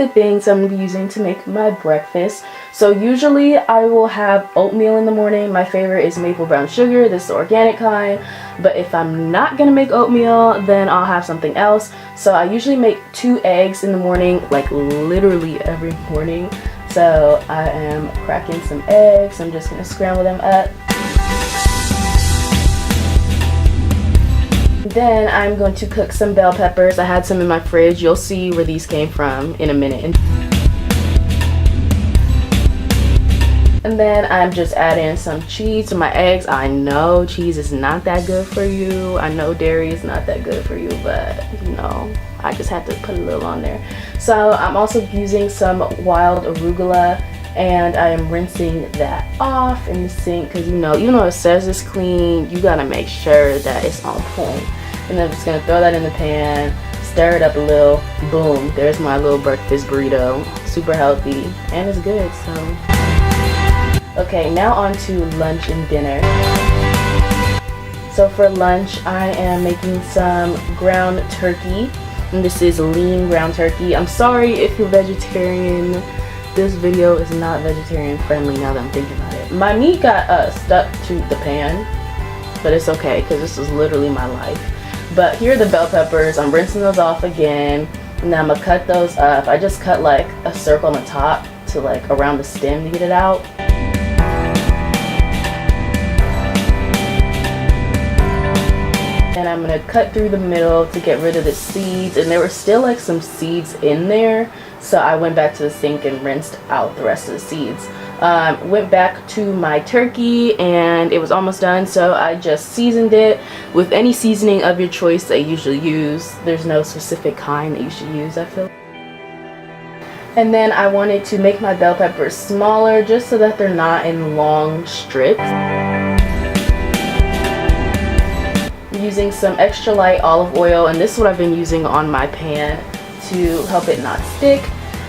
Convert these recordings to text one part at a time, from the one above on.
the things I'm using to make my breakfast. So usually I will have oatmeal in the morning. My favorite is maple brown sugar. This is the organic kind. But if I'm not gonna make oatmeal, then I'll have something else. So I usually make 2 eggs in the morning, like literally every morning. So I am cracking some eggs. I'm just gonna scramble them up. Then I'm going to cook some bell peppers. I had some in my fridge. You'll see where these came from in a minute. And then I'm just adding some cheese to my eggs. I know cheese is not that good for you. I know dairy is not that good for you, but you know, I just had to put a little on there. So I'm also using some wild arugula, and I am rinsing that off in the sink because, you know, even though it says it's clean, you gotta make sure that it's on point. And then I'm just gonna throw that in the pan, stir it up a little, boom, there's my little breakfast burrito. Super healthy and it's good. So okay, now on to lunch and dinner. So for lunch I am making some ground turkey, and this is lean ground turkey. I'm sorry if you're vegetarian, this video is not vegetarian friendly now that I'm thinking about it. My meat got stuck to the pan, but it's okay because this is literally my life. But here are the bell peppers. I'm rinsing those off again, and then I'm gonna cut those up. I just cut like a circle on the top to like around the stem to get it out. And I'm gonna cut through the middle to get rid of the seeds, and there were still like some seeds in there, so I went back to the sink and rinsed out the rest of the seeds. Went back to my turkey and it was almost done, so I just seasoned it with any seasoning of your choice that you usually use. There's no specific kind that you should use, I feel. And then I wanted to make my bell peppers smaller just so that they're not in long strips. I'm using some extra light olive oil, and this is what I've been using on my pan to help it not stick.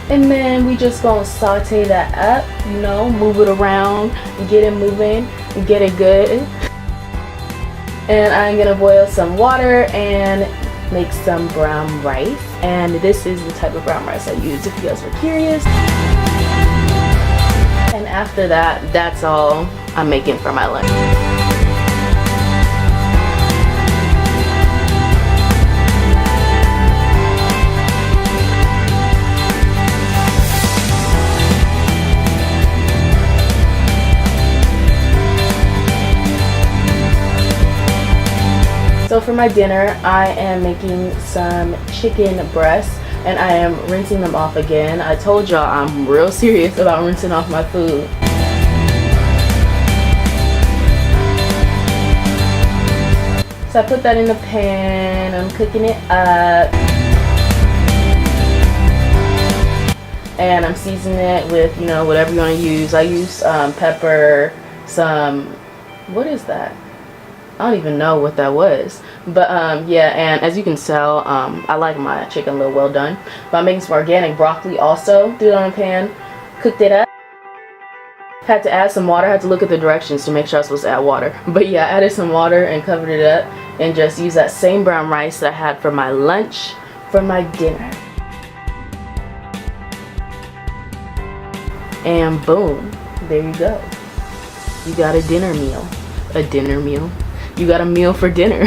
And then we just gonna saute that up, you know, move it around, get it moving, get it good. And I'm gonna boil some water and make some brown rice. And this is the type of brown rice I use, if you guys were curious. And after that, that's all I'm making for my lunch. So for my dinner, I am making some chicken breasts, and I am rinsing them off again. I told y'all I'm real serious about rinsing off my food. So I put that in the pan, I'm cooking it up. And I'm seasoning it with, you know, whatever you want to use. I use pepper, some, what is that? I don't even know what that was, but yeah, and as you can tell, I like my chicken a little well done. But I'm making some organic broccoli also. Threw it on a pan, cooked it up. Had to add some water. Had to look at the directions to make sure I was supposed to add water. But yeah, I added some water and covered it up, and just used that same brown rice that I had for my lunch for my dinner. And boom, there you go. You got a dinner meal. A dinner meal. You got a meal for dinner.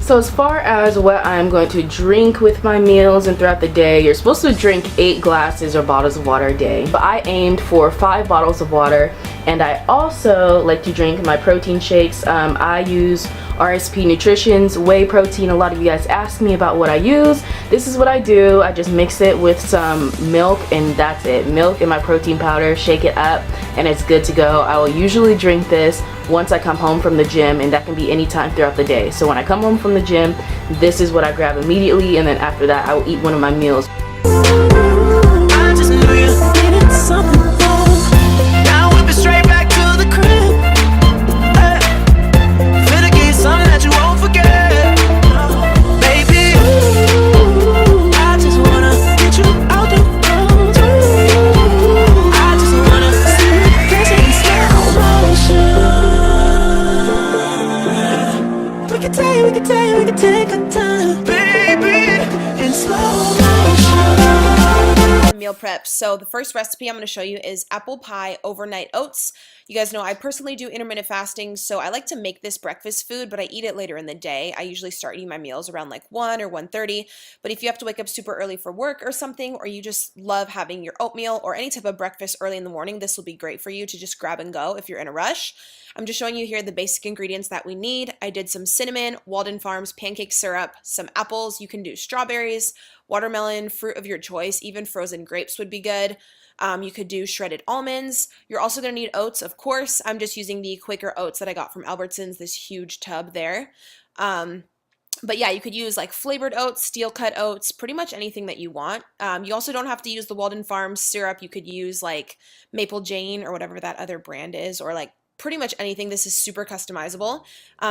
So as far as what I'm going to drink with my meals and throughout the day, you're supposed to drink 8 glasses or bottles of water a day. But I aimed for 5 bottles of water, and I also like to drink my protein shakes. I use RSP Nutrition's whey protein. A lot of you guys ask me about what I use. This is what I do. I just mix it with some milk, and that's it. Milk and my protein powder, shake it up, and it's good to go. I will usually drink this once I come home from the gym, and that can be any time throughout the day. So when I come home from the gym, this is what I grab immediately, and then after that I will eat one of my meals. I just knew you needed something. we could take our time, baby, in slow motion. Meal prep. So the first recipe I'm going to show you is apple pie overnight oats. You guys know I personally do intermittent fasting, so I like to make this breakfast food, but I eat it later in the day. I usually start eating my meals around like 1 or 1:30, but if you have to wake up super early for work or something, or you just love having your oatmeal or any type of breakfast early in the morning, this will be great for you to just grab and go if you're in a rush. I'm just showing you here the basic ingredients that we need. I did some cinnamon, Walden Farms pancake syrup, some apples. You can do strawberries, watermelon, fruit of your choice, even frozen grapes would be good. You could do shredded almonds. You're also going to need oats, of course. I'm just using the Quaker oats that I got from Albertsons, this huge tub there. But yeah, you could use like flavored oats, steel cut oats, pretty much anything that you want. You also don't have to use the Walden Farms syrup. You could use like Maple Jane or whatever that other brand is, or like pretty much anything. This is super customizable.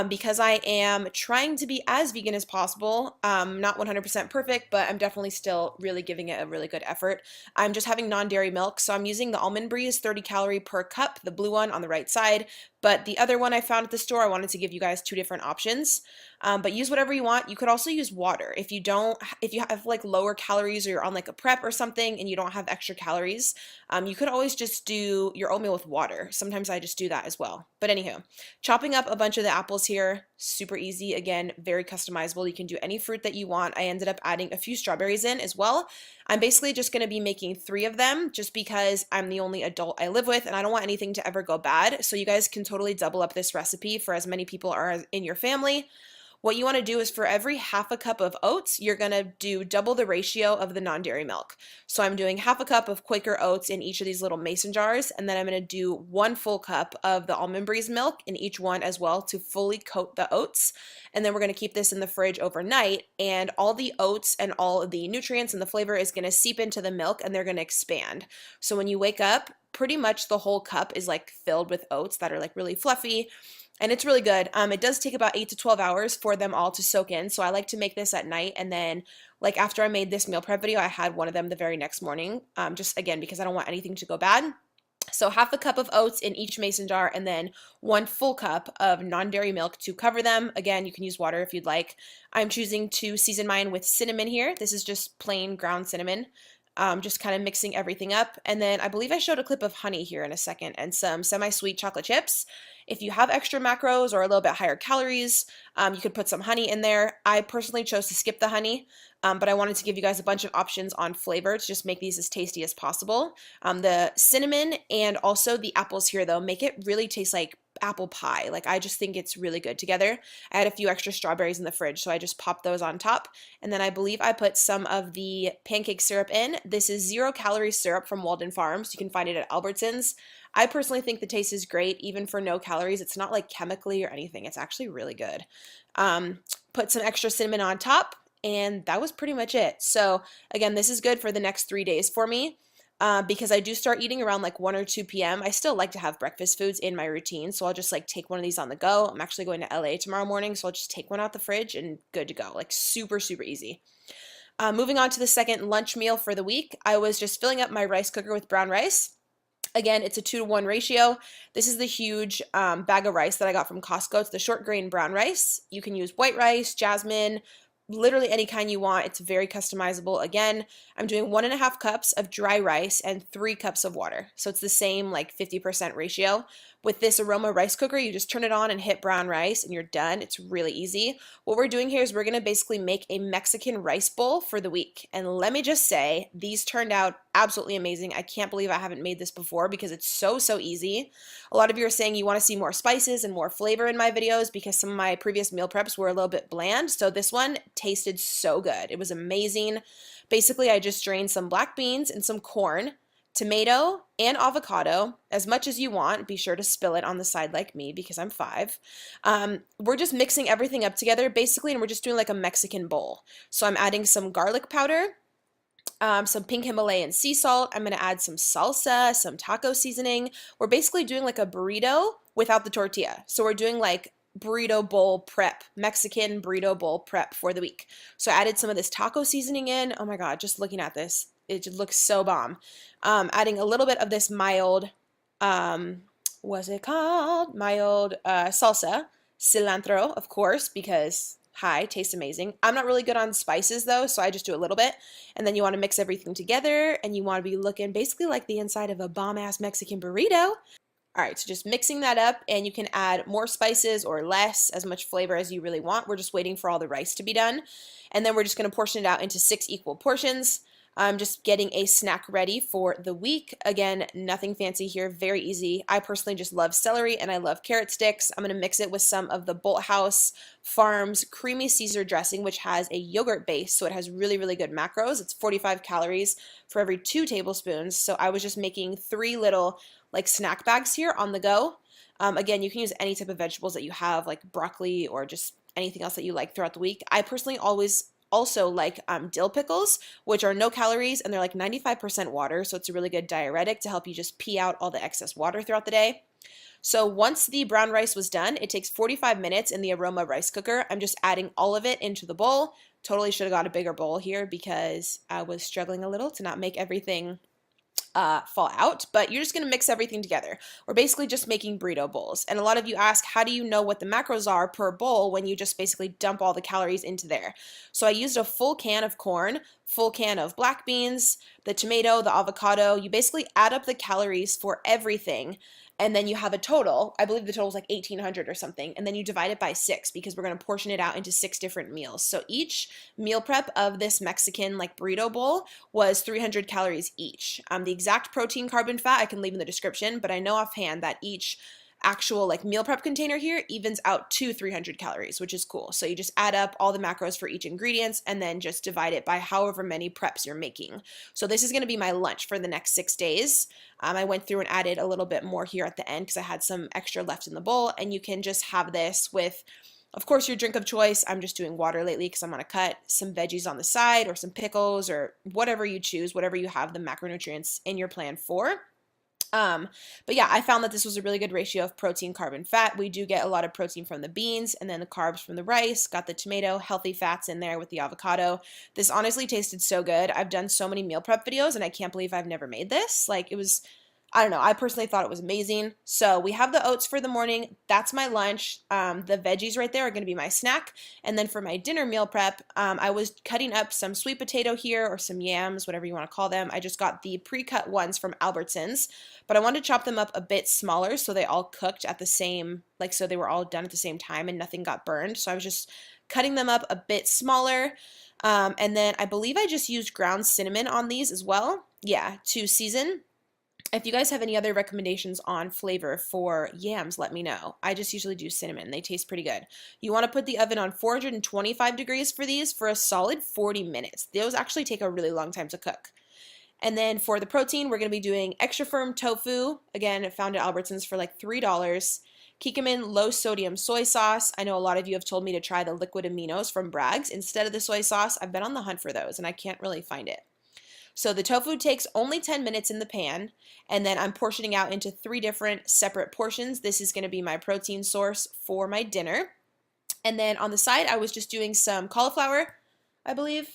Because I am trying to be as vegan as possible. Not 100% perfect, but I'm definitely still really giving it a really good effort. I'm just having non-dairy milk, so I'm using the Almond Breeze 30 calorie per cup, the blue one on the right side. But the other one I found at the store, I wanted to give you guys two different options. But use whatever you want. You could also use water. If you have like lower calories, or you're on like a prep or something and you don't have extra calories, you could always just do your oatmeal with water. Sometimes I just do that as well. But anywho, chopping up a bunch of the apples here, super easy. Again, very customizable. You can do any fruit that you want. I ended up adding a few strawberries in as well. I'm basically just going to be making 3 of them just because I'm the only adult I live with and I don't want anything to ever go bad. So you guys can totally double up this recipe for as many people are in your family. What you want to do is for every half a cup of oats, you're going to do double the ratio of the non-dairy milk. So I'm doing half a cup of Quaker oats in each of these little mason jars, and then I'm going to do 1 full cup of the Almond Breeze milk in each one as well to fully coat the oats. And then we're going to keep this in the fridge overnight, and all the oats and all of the nutrients and the flavor is going to seep into the milk and they're going to expand. So when you wake up, pretty much the whole cup is like filled with oats that are like really fluffy. And it's really good. It does take about 8 to 12 hours for them all to soak in. So I like to make this at night. And then like after I made this meal prep video, I had one of them the very next morning. Just again, because I don't want anything to go bad. So half a cup of oats in each mason jar, and then 1 full cup of non-dairy milk to cover them. Again, you can use water if you'd like. I'm choosing to season mine with cinnamon here. This is just plain ground cinnamon. Just kind of mixing everything up. And then I believe I showed a clip of honey here in a second, and some semi-sweet chocolate chips. If you have extra macros or a little bit higher calories, you could put some honey in there. I personally chose to skip the honey, but I wanted to give you guys a bunch of options on flavor to just make these as tasty as possible. The cinnamon and also the apples here, though, make it really taste like apple pie. Like, I just think it's really good together. I had a few extra strawberries in the fridge, so I just popped those on top. And then I believe I put some of the pancake syrup in. This is 0-calorie syrup from Walden Farms. You can find it at Albertsons. I personally think the taste is great, even for no calories. It's not like chemically or anything. It's actually really good. Put some extra cinnamon on top, and that was pretty much it. So again, this is good for the next 3 days for me. Because I do start eating around like 1 or 2 p.m. I still like to have breakfast foods in my routine, so I'll just like take one of these on the go. I'm actually going to LA tomorrow morning, so I'll just take one out the fridge and good to go. Like super, super easy. Moving on to the second lunch meal for the week, I was just filling up my rice cooker with brown rice. Again, it's a 2-to-1 ratio. This is the huge bag of rice that I got from Costco. It's the short grain brown rice. You can use white rice, jasmine, literally any kind you want. It's very customizable. Again, I'm doing 1.5 cups of dry rice and 3 cups of water. So it's the same like 50% ratio. With this aroma rice cooker, you just turn it on and hit brown rice and you're done. It's really easy. What we're doing here is we're going to basically make a Mexican rice bowl for the week. And let me just say, these turned out absolutely amazing. I can't believe I haven't made this before because it's so, so easy. A lot of you are saying you want to see more spices and more flavor in my videos because some of my previous meal preps were a little bit bland. So this one tasted so good. It was amazing. Basically, I just drained some black beans and some corn, tomato, and avocado, as much as you want. Be sure to spill it on the side like me because I'm 5. We're just mixing everything up together basically, and we're just doing like a Mexican bowl. So I'm adding some garlic powder, some pink Himalayan sea salt. I'm going to add some salsa, some taco seasoning. We're basically doing like a burrito without the tortilla. So we're doing like burrito bowl prep, Mexican burrito bowl prep for the week. So I added some of this taco seasoning in. Oh my God, just looking at this, it just looks so bomb. Adding a little bit of this mild, what's it called? Mild salsa, cilantro, of course, because high, tastes amazing. I'm not really good on spices though, so I just do a little bit. And then you want to mix everything together, and you want to be looking basically like the inside of a bomb-ass Mexican burrito. All right, so just mixing that up, and you can add more spices or less, as much flavor as you really want. We're just waiting for all the rice to be done. And then we're just going to portion it out into 6 equal portions. I'm just getting a snack ready for the week. Again, nothing fancy here, very easy. I personally just love celery and I love carrot sticks. I'm going to mix it with some of the Bolthouse Farms Creamy Caesar dressing, which has a yogurt base, so it has really, really good macros. It's 45 calories for every 2 tablespoons. So I was just making 3 little like snack bags here on the go. Again, you can use any type of vegetables that you have, like broccoli or just anything else that you like throughout the week. I personally also like dill pickles, which are no calories, and they're like 95% water, so it's a really good diuretic to help you just pee out all the excess water throughout the day. So once the brown rice was done, it takes 45 minutes in the Aroma rice cooker. I'm just adding all of it into the bowl. Totally should have got a bigger bowl here because I was struggling a little to not make everything fall out, but you're just going to mix everything together. We're basically just making burrito bowls. And a lot of you ask, how do you know what the macros are per bowl when you just basically dump all the calories into there? So I used a full can of corn, full can of black beans, the tomato, the avocado. You basically add up the calories for everything, and then you have a total. I believe the total is like 1,800 or something, and then you divide it by 6 because we're going to portion it out into 6 different meals. So each meal prep of this Mexican like burrito bowl was 300 calories each. The exact protein, carb, fat I can leave in the description, but I know offhand that each actual like meal prep container here evens out to 300 calories, which is cool. So you just add up all the macros for each ingredients and then just divide it by however many preps you're making. So this is going to be my lunch for the next 6 days. I went through and added a little bit more here at the end because I had some extra left in the bowl, and you can just have this with, of course, your drink of choice. I'm just doing water lately because I'm on a cut, some veggies on the side or some pickles or whatever you choose, whatever you have the macronutrients in your plan for. But yeah, I found that this was a really good ratio of protein, carb, and fat. We do get a lot of protein from the beans and then the carbs from the rice, got the tomato, healthy fats in there with the avocado. This honestly tasted so good. I've done so many meal prep videos and I can't believe I've never made this. Like, it was, I don't know, I personally thought it was amazing. So we have the oats for the morning. That's my lunch. The veggies right there are going to be my snack. And then for my dinner meal prep, I was cutting up some sweet potato here, or some yams, whatever you want to call them. I just got the pre-cut ones from Albertsons, but I wanted to chop them up a bit smaller so they all cooked at the same, like, so they were all done at the same time and nothing got burned. So I was just cutting them up a bit smaller. And then I believe I just used ground cinnamon on these as well. Yeah, to season. If you guys have any other recommendations on flavor for yams, let me know. I just usually do cinnamon. They taste pretty good. You want to put the oven on 425 degrees for these for a solid 40 minutes. Those actually take a really long time to cook. And then for the protein, we're going to be doing extra firm tofu. Again, found at Albertsons for like $3. Kikkoman low sodium soy sauce. I know a lot of you have told me to try the liquid aminos from Bragg's instead of the soy sauce. I've been on the hunt for those and I can't really find it. So the tofu takes only 10 minutes in the pan, and then I'm portioning out into 3 different separate portions. This is going to be my protein source for my dinner. And then on the side, I was just doing some cauliflower, I believe.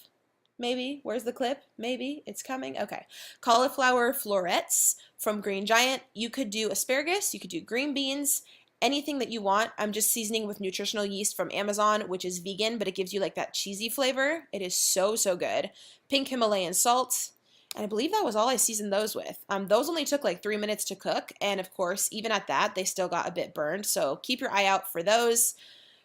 Maybe. Where's the clip? Maybe. It's coming. Okay. Cauliflower florets from Green Giant. You could do asparagus. You could do green beans. Anything that you want. I'm just seasoning with nutritional yeast from Amazon, which is vegan, but it gives you like that cheesy flavor. It is so, so good. Pink Himalayan salt. And I believe that was all I seasoned those with. Those only took like 3 minutes to cook. And of course, even at that, they still got a bit burned. So keep your eye out for those.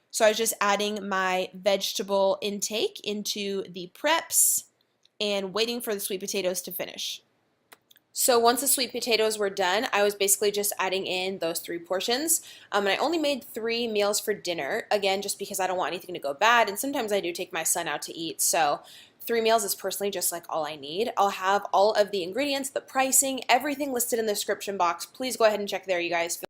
So I was just adding my vegetable intake into the preps and waiting for the sweet potatoes to finish. So once the sweet potatoes were done, I was basically just adding in those 3 portions. And I only made 3 meals for dinner, again, just because I don't want anything to go bad. And sometimes I do take my son out to eat. So 3 meals is personally just like all I need. I'll have all of the ingredients, the pricing, everything listed in the description box. Please go ahead and check there, you guys.